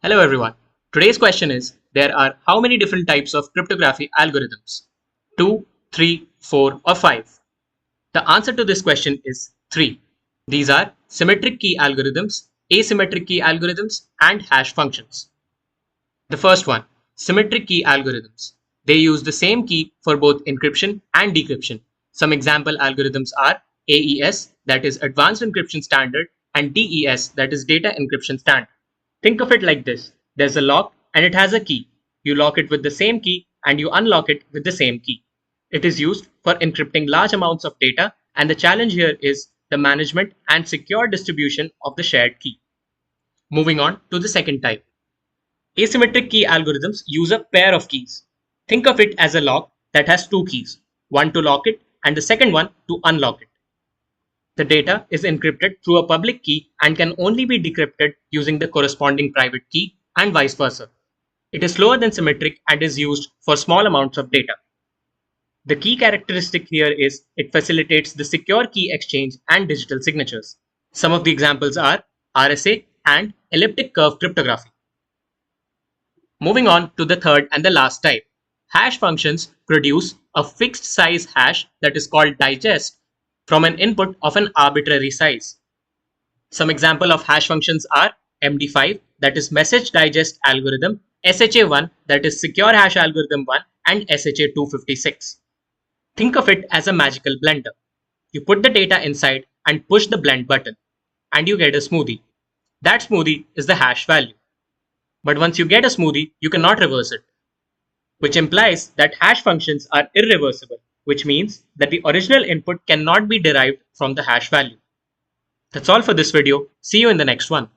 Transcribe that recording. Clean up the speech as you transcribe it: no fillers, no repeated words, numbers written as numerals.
Hello everyone. Today's question is, there are how many different types of cryptography algorithms? 2, 3, 4 or 5? The answer to this question is 3. These are symmetric key algorithms, asymmetric key algorithms and hash functions. The first one, symmetric key algorithms. They use the same key for both encryption and decryption. Some example algorithms are AES, that is Advanced Encryption Standard, and DES, that is Data Encryption Standard. Think of it like this. There's a lock and it has a key. You lock it with the same key and you unlock it with the same key. It is used for encrypting large amounts of data, and the challenge here is the management and secure distribution of the shared key. Moving on to the second type. Asymmetric key algorithms use a pair of keys. Think of it as a lock that has two keys, one to lock it and the second one to unlock it. The data is encrypted through a public key and can only be decrypted using the corresponding private key and vice versa. It is slower than symmetric and is used for small amounts of data. The key characteristic here is it facilitates the secure key exchange and digital signatures. Some of the examples are RSA and elliptic curve cryptography. Moving on to the third and the last type. Hash functions produce a fixed size hash that is called digest from an input of an arbitrary size. Some example of hash functions are MD5, that is Message Digest Algorithm, SHA1, that is Secure Hash Algorithm 1, and SHA256. Think of it as a magical blender. You put the data inside and push the blend button, and you get a smoothie. That smoothie is the hash value. But once you get a smoothie, you cannot reverse it, which implies that hash functions are irreversible, which means that the original input cannot be derived from the hash value. That's all for this video. See you in the next one.